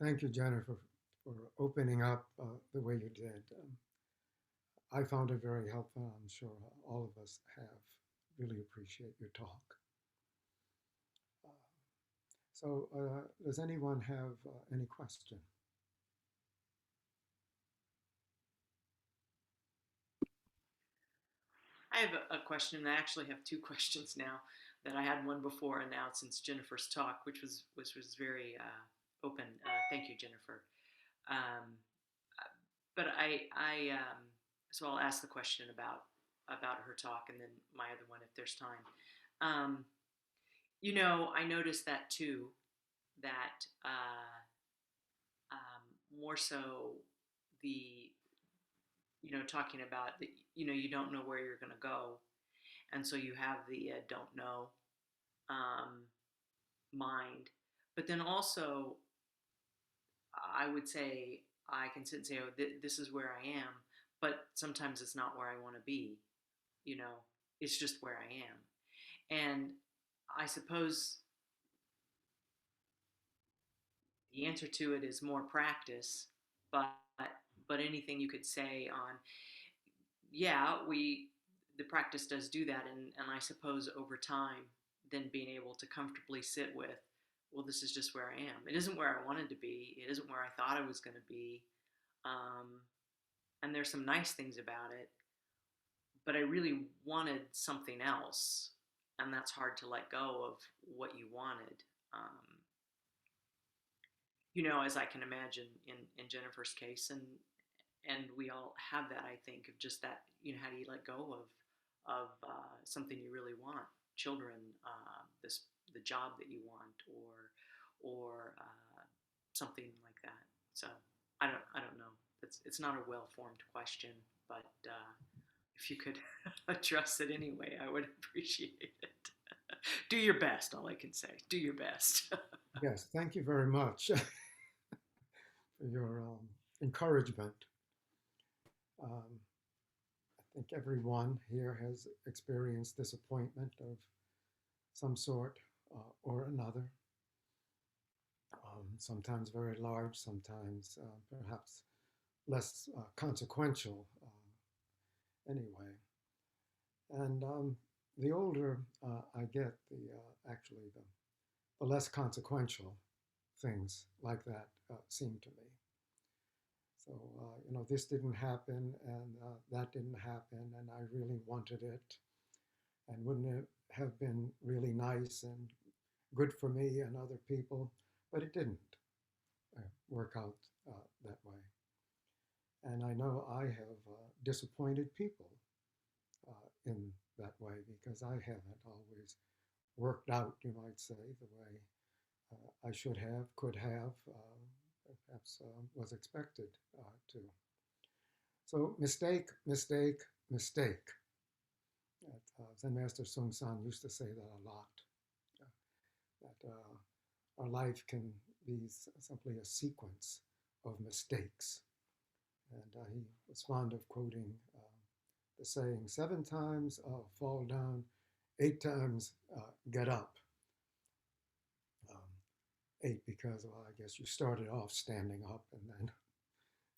Thank you, Jennifer, for opening up the way you did. I found it very helpful. I'm sure all of us have. Really appreciate your talk. Uh, does anyone have any question? I have a question. I actually have two questions now. That I had one before, and now since Jennifer's talk, which was very open. Thank you, Jennifer. Um, but so I'll ask the question about her talk, and then my other one if there's time. Um, I noticed that too. That more so the talking about that you don't know where you're going to go, and so you have the don't know um, mind. But then also, I would say I can sit and say, "Oh, this is where I am," but sometimes it's not where I want to be. You know, it's just where I am, and I suppose the answer to it is more practice. But anything you could say on, yeah, we the practice does do that, and I suppose over time, then being able to comfortably sit with, well, this is just where I am. It isn't where I wanted to be. It isn't where I thought I was going to be. Um, and there's some nice things about it, but I really wanted something else, and that's hard to let go of what you wanted. Um, as I can imagine in Jennifer's case, and we all have that. I think of just that. How do you let go of something you really want? Children, the job that you want, or something like that. So I don't know. It's not a well formed question, but if you could address it anyway, I would appreciate it. Do your best. All I can say. Do your best. Yes, thank you very much for your encouragement. Um, I think everyone here has experienced disappointment of some sort or another. Sometimes very large, sometimes perhaps less consequential anyway. And the older I get, the less consequential things like that seem to me. So this didn't happen, and that didn't happen, and I really wanted it, and wouldn't it have been really nice and good for me and other people? But it didn't work out that way. And I know I have disappointed people in that way because I haven't always worked out, you might say, the way I should have, could have, perhaps was expected to. So mistake, mistake, mistake. Zen Master Sung San used to say that a lot. Uh, that our life can be simply a sequence of mistakes. And he was fond of quoting the saying, 7 times fall down, 8 times get up. Um, 8 because, well, I guess you started off standing up and then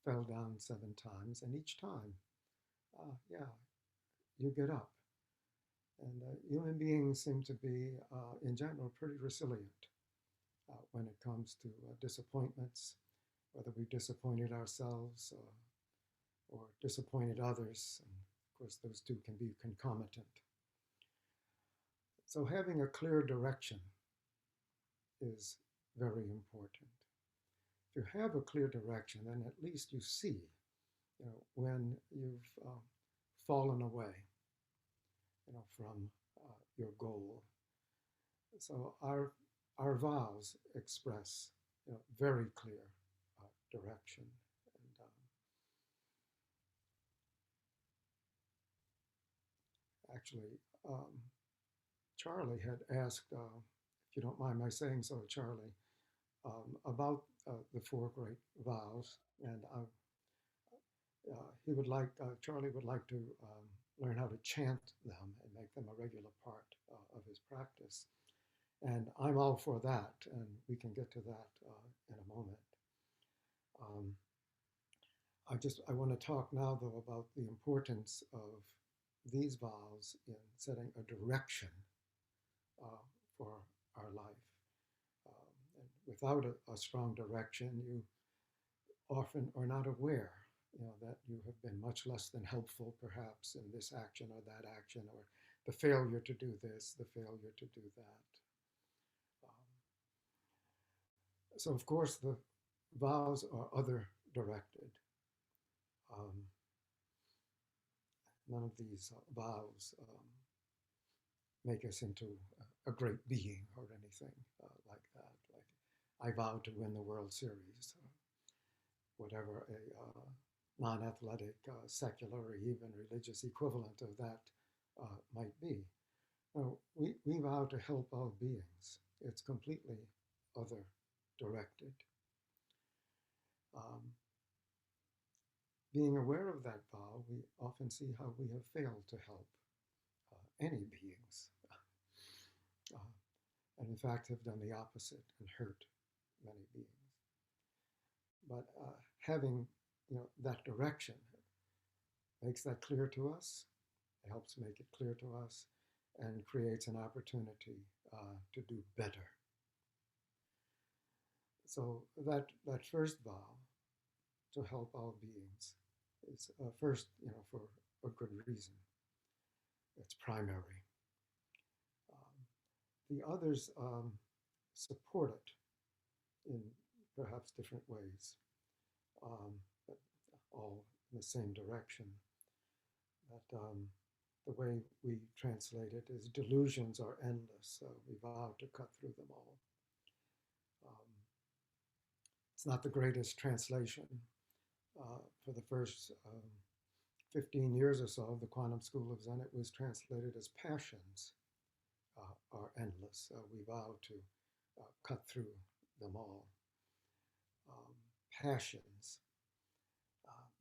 fell down 7 times. And each time, yeah, you get up. And human beings seem to be, in general, pretty resilient when it comes to disappointments, whether we disappointed ourselves or disappointed others. And of course, those two can be concomitant. So having a clear direction is very important. If you have a clear direction, then at least you see, when you've fallen away, from your goal. So our vows express, very clear direction. And actually, Charlie had asked, if you don't mind my saying so, Charlie, about the four great vows, and Charlie would like to learn how to chant them and make them a regular part of his practice. And I'm all for that, and we can get to that in a moment. Um, I want to talk now though about the importance of these vows in setting a direction uh, for our life. And without a strong direction, you often are not aware, that you have been much less than helpful, perhaps, in this action or that action, or the failure to do this, the failure to do that. So, of course, the vows are other directed. Um, None of these vows make us into a great being or anything like that. Like, I vow to win the World Series, whatever a non-athletic, secular, or even religious equivalent of that might be. No, we vow to help all beings. It's completely other directed. Um, Being aware of that vow, we often see how we have failed to help any beings, uh, and in fact have done the opposite and hurt many beings. But having that direction makes that clear to us. It helps make it clear to us, and creates an opportunity to do better. So that first vow to help all beings is first, for a good reason. It's primary. The others support it in perhaps different ways, but all in the same direction. That the way we translate it is delusions are endless, so we vow to cut through them all. It's not the greatest translation. For the first 15 years or so of the Quantum School of Zen, it was translated as passions are endless. We vow to cut through them all. Passions,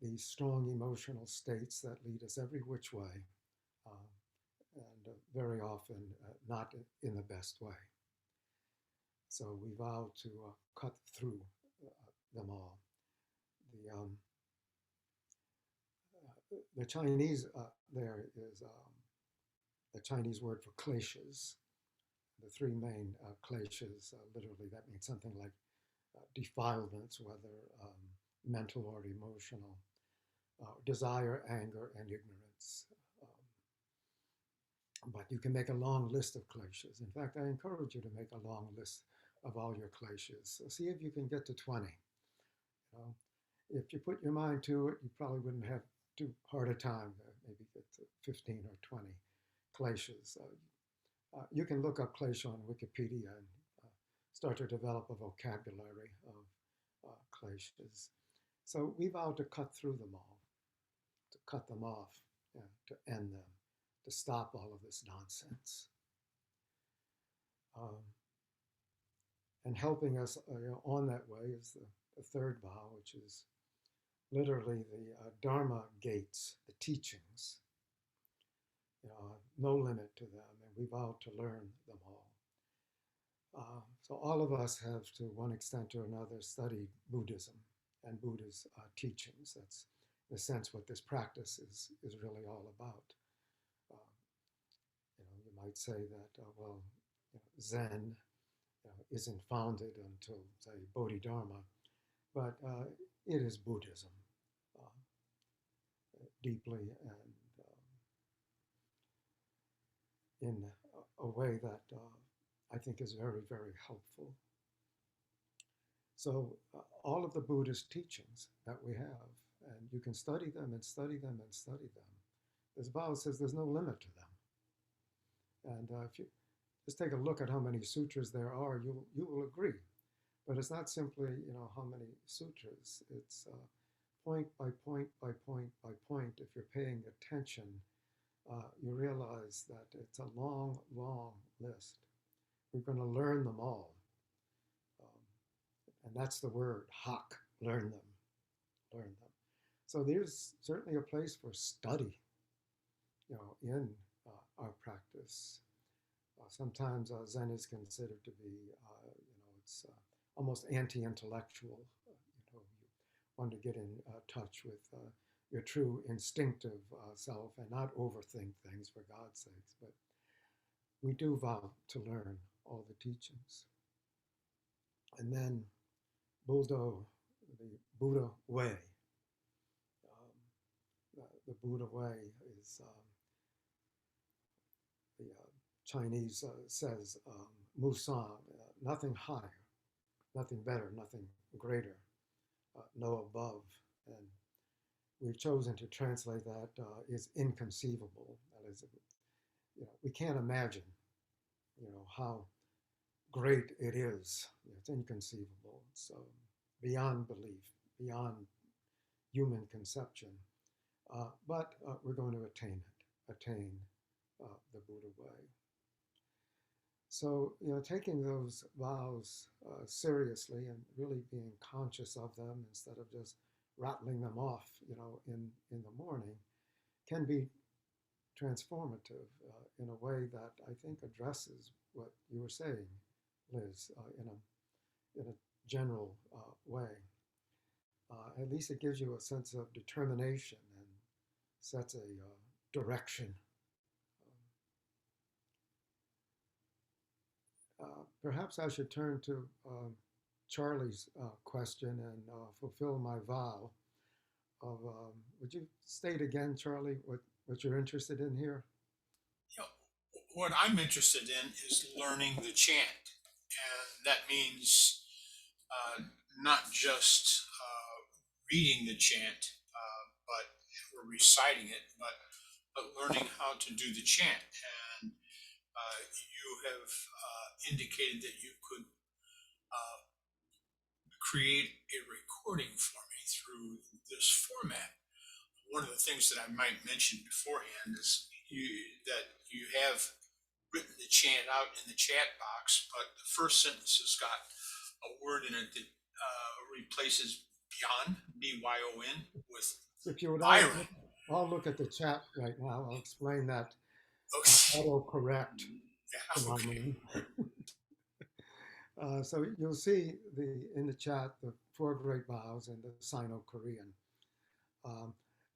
these strong emotional states that lead us every which way, and very often not in the best way. So we vow to cut through them all. The Chinese there is the Chinese word for cliches. The three main cliches, literally, that means something like defilements, whether mental or emotional, desire, anger, and ignorance. But you can make a long list of cliches. In fact, I encourage you to make a long list of all your cliches. So see if you can get to 20. If you put your mind to it, you probably wouldn't have too hard a time to maybe get to 15 or 20 cliches. You can look up cliche on Wikipedia and start to develop a vocabulary of cliches. So we vow to cut through them all, to cut them off, to end them, to stop all of this nonsense. And helping us on that way is the third vow, which is literally the Dharma gates, the teachings. No limit to them, and we vow to learn them all. So all of us have, to one extent or another, studied Buddhism and Buddha's teachings. That's, in a sense, what this practice is really all about. You might say that, well, Zen isn't founded until, say, Bodhidharma, but it is Buddhism deeply and in a way that I think is very, very helpful. So all of the Buddhist teachings that we have, and you can study them and study them and study them. This vow says there's no limit to them. And if you just take a look at how many sutras there are, you will agree. But it's not simply, how many sutras. It's point by point by point by point. If you're paying attention, you realize that it's a long, long list. We're going to learn them all. And that's the word, hak, learn them, learn them. So there's certainly a place for study, in our practice. Sometimes Zen is considered to be, it's almost anti-intellectual. want to get in touch with your true instinctive self and not overthink things for God's sakes. But we do vow to learn all the teachings. And then Buddha, the Buddha way. The Buddha way is the Chinese says Musan, nothing higher, nothing better, nothing greater, no above. And we've chosen to translate that is inconceivable. That is, we can't imagine, how great it is. It's inconceivable. It's beyond belief, beyond human conception. But we're going to attain the Buddha way. So, taking those vows seriously and really being conscious of them instead of just rattling them off, in the morning, can be transformative in a way that I think addresses what you were saying, Liz, in a general way. At least it gives you a sense of determination and sets a direction. Perhaps I should turn to Charlie's question and fulfill my vow of, would you state again, Charlie, what you're interested in here? You know, what I'm interested in is learning the chant, and that means not just reading the chant, but or reciting it, but learning how to do the chant. And you have indicated that you could create a recording for me through this format. One of the things that I might mention beforehand is that you have written the chant out in the chat box, but the first sentence has got a word in it that replaces beyond, B-Y-O-N, with If you would Byron. I'll look at the chat right now. I'll explain that Okay. autocorrect Yeah, okay. phenomenon. So you'll see in the chat the four great vows in the Sino-Korean.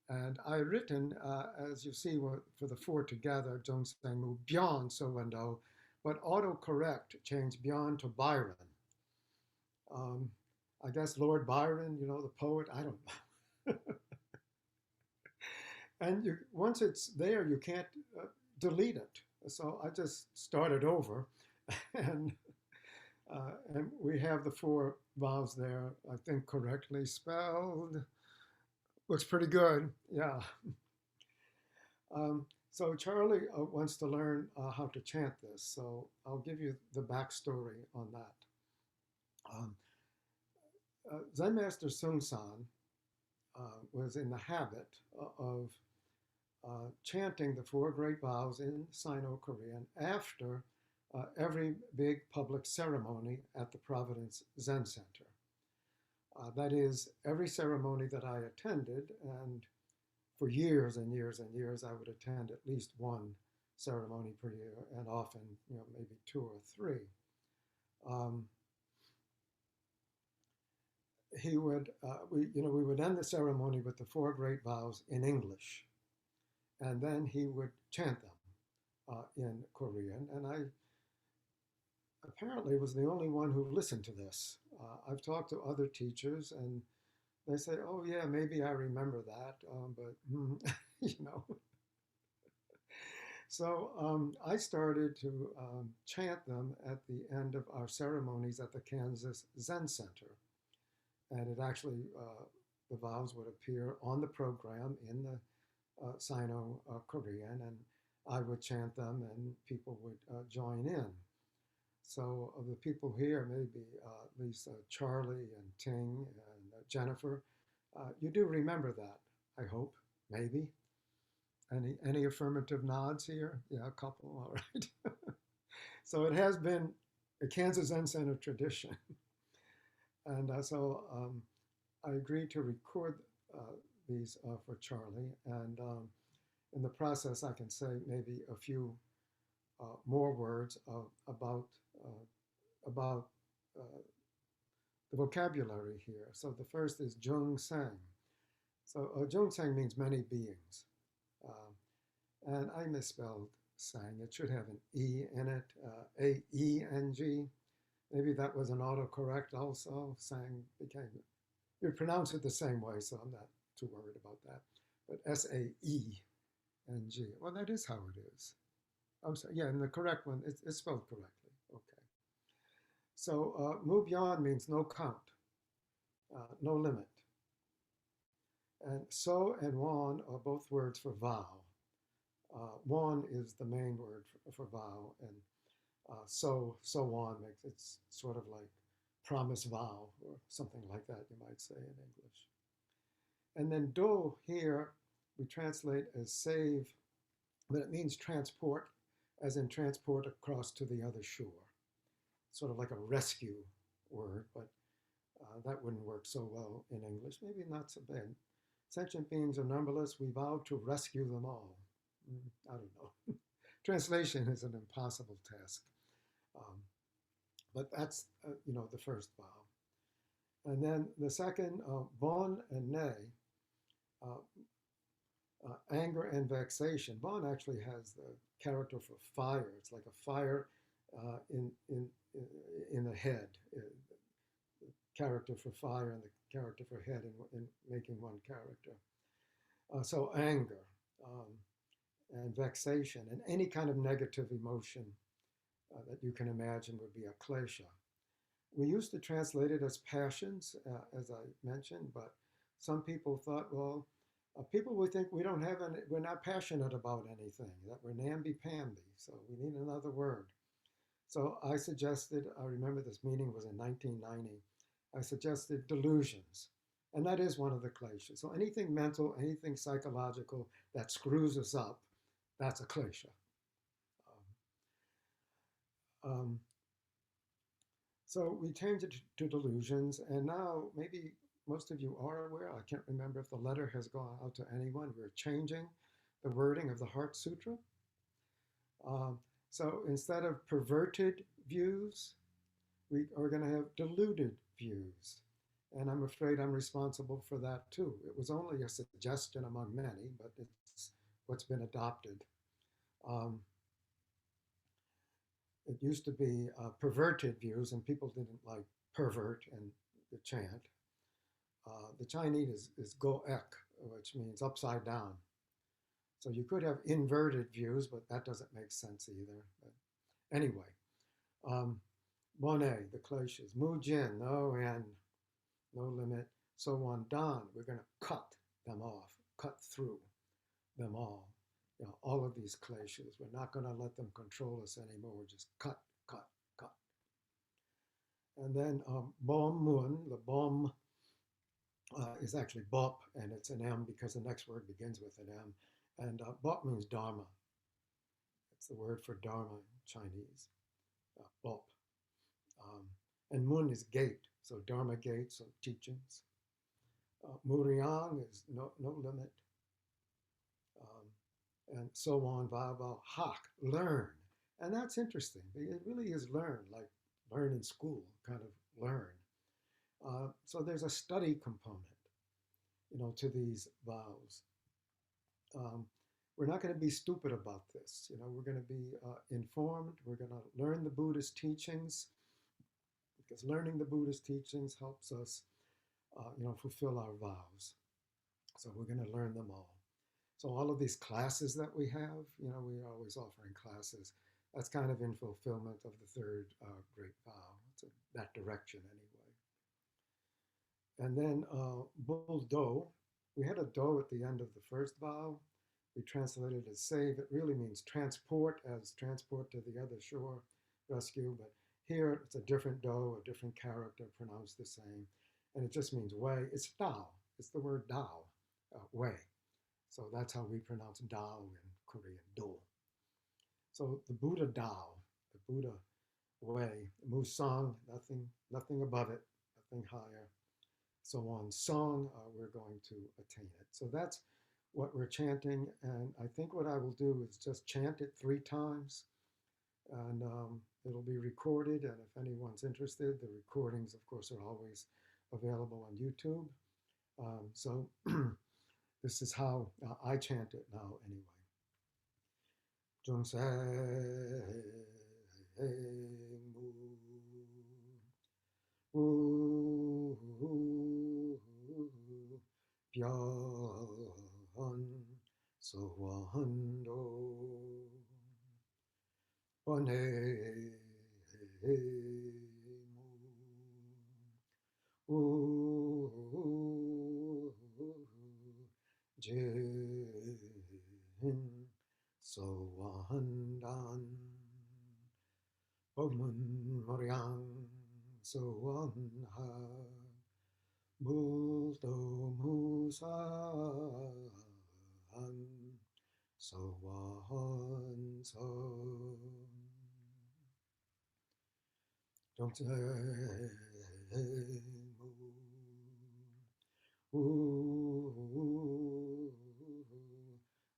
And I've written, as you see, for the four together, Jungsengmu, beyond so and do, but autocorrect changed beyond to Byron. I guess Lord Byron, the poet, I don't know. And once it's there, you can't delete it. So I just started over, and we have the four vows there, I think correctly spelled. Looks pretty good, yeah. So Charlie wants to learn how to chant this, so I'll give you the backstory on that. Zen Master Seung San was in the habit of chanting the four great vows in Sino-Korean after every big public ceremony at the Providence Zen Center. That is, every ceremony that I attended, and for years and years and years, I would attend at least one ceremony per year, and often, maybe two or three. He would, we would end the ceremony with the four great vows in English, and then he would chant them in Korean, and I apparently was the only one who listened to this. I've talked to other teachers, and they say, "Oh yeah, maybe I remember that," but So I started to chant them at the end of our ceremonies at the Kansas Zen Center, and it actually the vows would appear on the program in the Sino-Korean, and I would chant them, and people would join in. So of the people here, maybe at least Charlie and Ting and Jennifer, you do remember that, I hope, maybe. Any affirmative nods here? Yeah, a couple, all right. So it has been a Kansas Zen Center tradition. And so I agreed to record these for Charlie. And in the process, I can say maybe a few more words about the vocabulary here. So the first is Jung Sang. So Jung Sang means many beings. And I misspelled sang. It should have an E in it, A-E-N-G. Maybe that was an autocorrect also. Sang became, you pronounce it the same way, so I'm not too worried about that. But S-A-E-N-G. Well, that is how it is. I'm sorry, yeah, and the correct one, it's spelled correctly. Okay. So Mu Byon means no count, no limit. And so and won are both words for vow. Won is the main word for vow, and so on makes it's sort of like promise vow or something like that, you might say in English. And then do here we translate as save, but it means transport, as in transport across to the other shore. Sort of like a rescue word, but that wouldn't work so well in English. Maybe not so bad. Sentient beings are numberless. We vow to rescue them all. I don't know. Translation is an impossible task. But that's, the first vow. And then the second, bon and ne, anger and vexation. Bon actually has the character for fire. It's like a fire in the head. The character for fire and the character for head in making one character. So anger and vexation and any kind of negative emotion that you can imagine would be a klesha. We used to translate it as passions, as I mentioned, but some people thought, well, people would think we don't have any, we're not passionate about anything, that we're namby-pamby, so we need another word. So I suggested, I remember this meeting was in 1990, I suggested delusions. And that is one of the kleshas. So anything mental, anything psychological that screws us up, that's a klesha. So we changed it to delusions, and now maybe most of you are aware, I can't remember if the letter has gone out to anyone, we're changing the wording of the Heart Sutra. So instead of perverted views, we are going to have deluded views. And I'm afraid I'm responsible for that too. It was only a suggestion among many, but it's what's been adopted. It used to be perverted views, and people didn't like pervert and the chant. The Chinese is go ek, which means upside down. So you could have inverted views, but that doesn't make sense either. But anyway, Monet, the kleshas, Mu Jin, no end, no limit, so on, Dan, we're going to cut them off, cut through them all. All of these kleshas, we're not going to let them control us anymore. We're just cut, cut, cut. And then Bom Mun, the Bom is actually Bop, and it's an M because the next word begins with an M. And Bop means Dharma. It's the word for Dharma in Chinese, Bop. And Mun is gate, so Dharma gate, so teachings. Muriang is no limit. And so on, Vava, Hak, learn. And that's interesting. It really is learn, like learn in school, kind of learn. So there's a study component, to these vows. We're not going to be stupid about this. We're going to be informed. We're going to learn the Buddhist teachings, because learning the Buddhist teachings helps us, fulfill our vows. So we're going to learn them all. So all of these classes that we have, we're always offering classes. That's kind of in fulfillment of the third great vow. It's that direction anyway. And then Bul Do, we had a do at the end of the first vow. We translated it as save. It really means transport, as transport to the other shore, rescue. But here it's a different do, a different character pronounced the same. And it just means way. It's Dao. It's the word Dao, way. So that's how we pronounce Dao in Korean, Do. So the Buddha Dao, the Buddha way, Musang, nothing above it, nothing higher. So on song, we're going to attain it. So that's what we're chanting. And I think what I will do is just chant it 3 times. And it'll be recorded. And if anyone's interested, the recordings, of course, are always available on YouTube. So this is how I chant it now, anyway. Jung mu Byan Sawando Bane Mu Jin Sawandan Omun Moryang Sawanha Buldo Musan Sawan So Don't say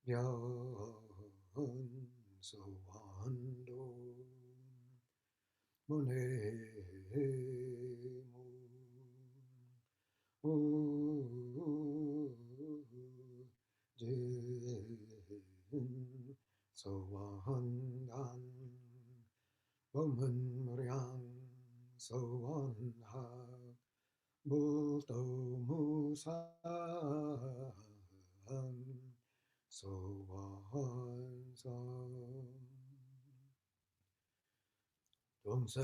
Yan Sawando Mone Mu Jin Sawandan Woman Mariang Sawanha Bulto Musan Sawan Sam Don't say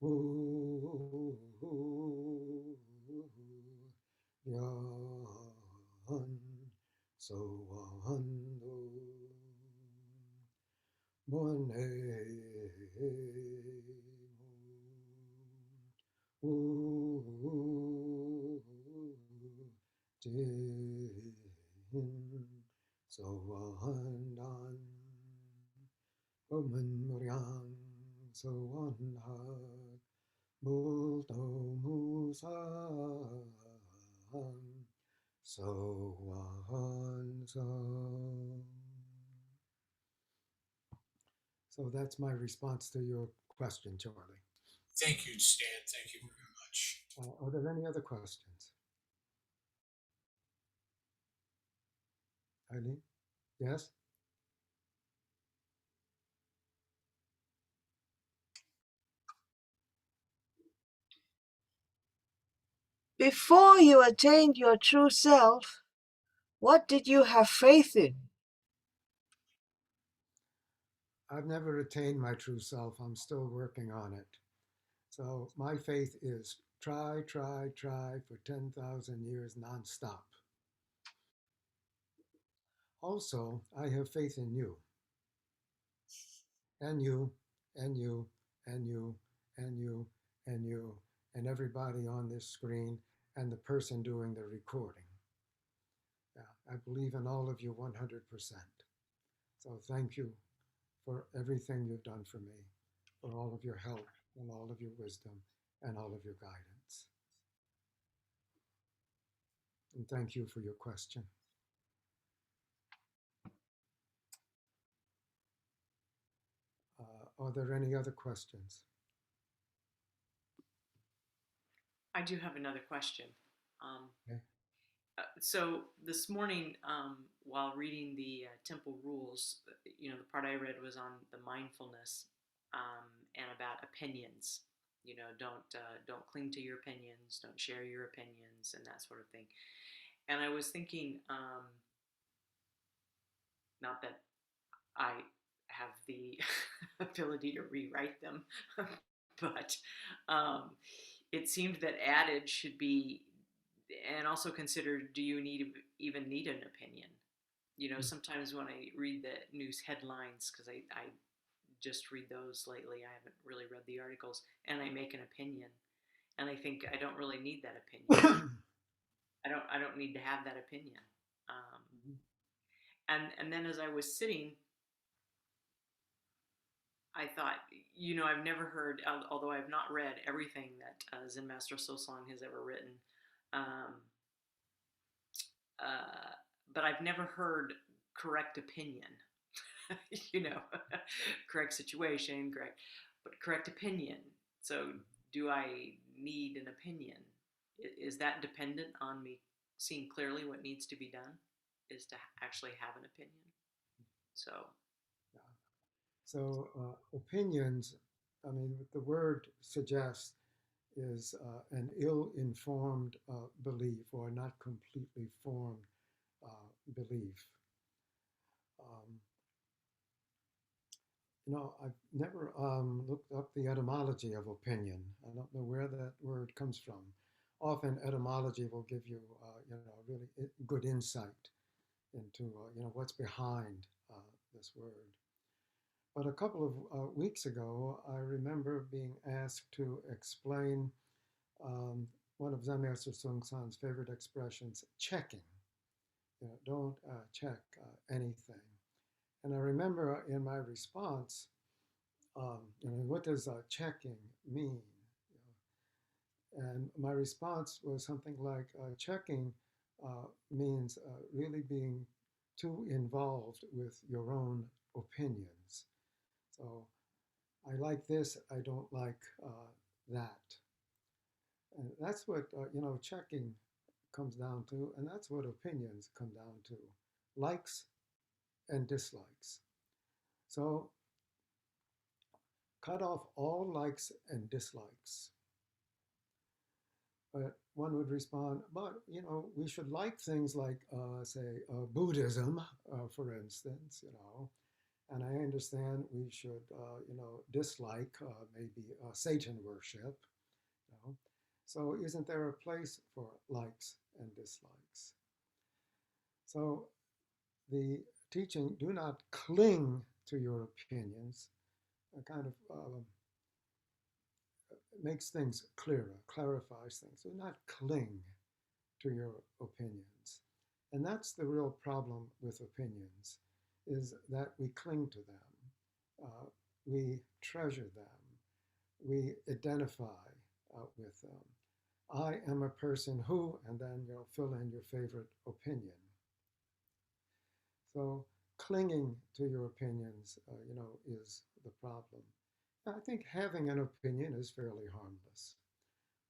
Mu Yan Sawando Mone Mu Jin Sawandan Oman Muryang Sawanha Bulto Musan Sawan Sam. So that's my response to your question, Charlie. Thank you, Stan. Thank you very much. Are there any other questions? Eileen? Yes? Before you attained your true self, what did you have faith in? I've never attained my true self. I'm still working on it. So my faith is try, try, try for 10,000 years nonstop. Also, I have faith in you, and you, and you, and you, and you, and you, and everybody on this screen, and the person doing the recording. Yeah, I believe in all of you 100%. So thank you for everything you've done for me, for all of your help and all of your wisdom and all of your guidance. And thank you for your question. Are there any other questions? I do have another question. Okay. So this morning, while reading the temple rules, the part I read was on the mindfulness and about opinions. Don't cling to your opinions, don't share your opinions, and that sort of thing. And I was thinking, not that I have the ability to rewrite them, but it seemed that added should be, and also consider, do you even need an opinion? Sometimes when I read the news headlines, because I just read those lately, I haven't really read the articles, and I make an opinion, and I think I don't really need that opinion. I don't need to have that opinion. And then as I was sitting, I thought, I've never heard, although I've not read everything that Zen Master Sosong has ever written, but I've never heard correct opinion. You know, correct situation, correct opinion. So, do I need an opinion? Is that dependent on me seeing clearly what needs to be done? Is to actually have an opinion? So, Yeah. So opinions, I mean, what the word suggests is an ill-informed belief or not completely formed belief. Um, I've never looked up the etymology of opinion. I don't know where that word comes from. Often etymology will give you, really good insight into, what's behind this word. But a couple of weeks ago, I remember being asked to explain one of Zen Master Sung San's favorite expressions, checking. Don't check anything. And I remember in my response, what does checking mean? And my response was something like, checking means really being too involved with your own opinions. So I like this, I don't like that. And that's what, checking comes down to, and that's what opinions come down to, likes and dislikes. So cut off all likes and dislikes. But one would respond, but we should like things like, say, Buddhism, for instance, and I understand we should, dislike maybe Satan worship, you know. So isn't there a place for likes and dislikes? So the teaching, do not cling to your opinions, kind of makes things clearer, clarifies things. Do not cling to your opinions. And that's the real problem with opinions, is that we cling to them. We treasure them. We identify with them. I am a person who, and then you'll fill in your favorite opinion. So clinging to your opinions, is the problem. I think having an opinion is fairly harmless,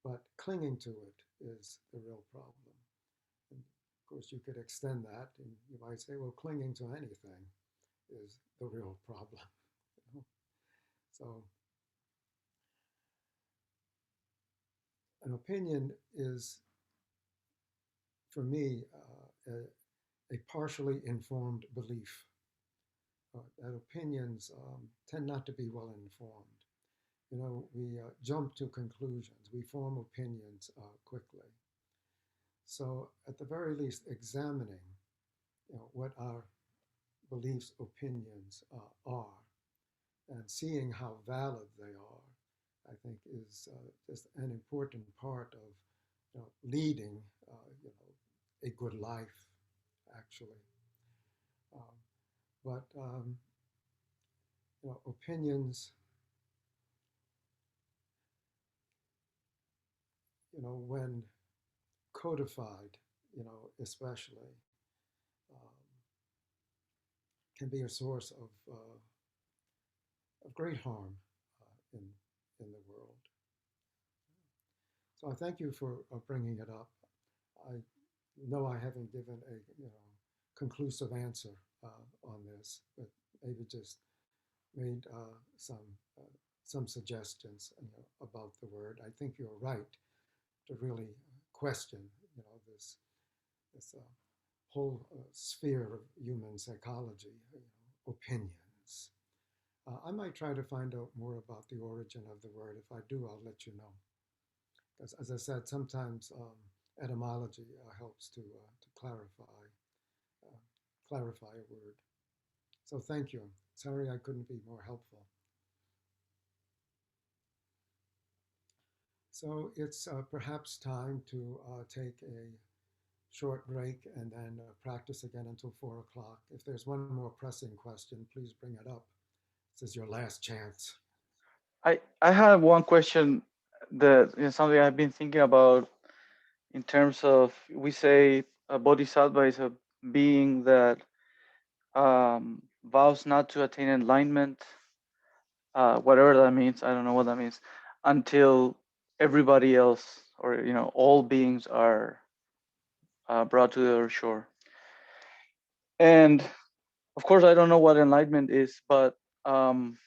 but clinging to it is the real problem. And of course, you could extend that, and you might say, well, clinging to anything is the real problem. So, an opinion is, for me, a partially informed belief. That opinions tend not to be well informed. We jump to conclusions. We form opinions quickly. So, at the very least, examining, what our beliefs, opinions are, and seeing how valid they are, I think, is just an important part of, leading, a good life, actually. Um, but opinions, when codified, especially, um, can be a source of great harm in the world. So I thank you for bringing it up. I know I haven't given a conclusive answer on this, but maybe just made some suggestions about the word. I think you're right to really question this whole sphere of human psychology, opinions. I might try to find out more about the origin of the word. If I do, I'll let you know. Because, as I said, sometimes etymology helps to uh, clarify a word. So thank you. Sorry I couldn't be more helpful. So it's perhaps time to take a short break and then practice again until 4 o'clock. If there's one more pressing question, please bring it up. This is your last chance. I have one question that is something I've been thinking about in terms of, we say a bodhisattva is a being that vows not to attain enlightenment, whatever that means. I don't know what that means, until everybody else, or all beings are brought to the other shore. And of course, I don't know what enlightenment is, but isn't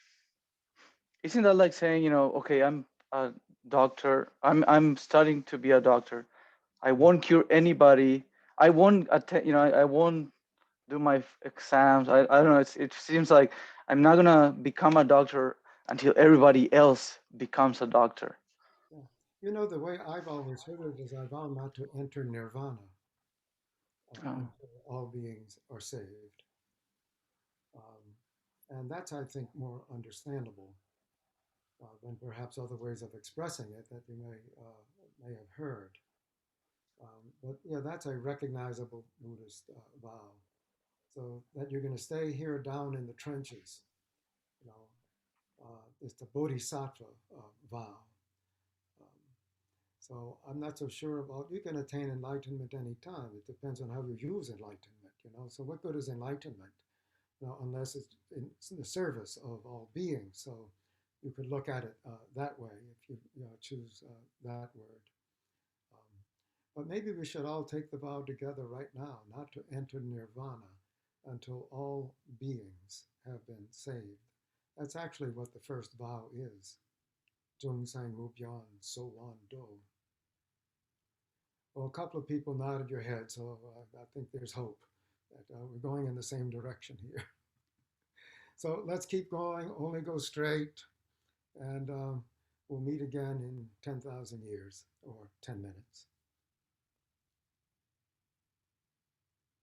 that like saying, okay, I'm a doctor. I'm studying to be a doctor. I won't cure anybody. I won't attend. I won't do my exams. I don't know. It seems like I'm not gonna become a doctor until everybody else becomes a doctor. Yeah. The way I've always heard it is I vow not to enter nirvana Oh, until all beings are saved. And that's, I think, more understandable than perhaps other ways of expressing it that you may have heard. But yeah, that's a recognizable Buddhist vow. So that you're going to stay here down in the trenches, you know, it's the Bodhisattva vow. Um, so I'm not so sure about, you can attain enlightenment anytime. It depends on how you use enlightenment. So what good is enlightenment? Unless it's in the service of all beings. So you could look at it that way if you choose that word. Um, but maybe we should all take the vow together right now, not to enter nirvana until all beings have been saved. That's actually what the first vow is. Zhong Sang Mubyan So Wan Do. Well, a couple of people nodded your head, so I think there's hope that we're going in the same direction here. So let's keep going, only go straight, and we'll meet again in 10,000 years or 10 minutes.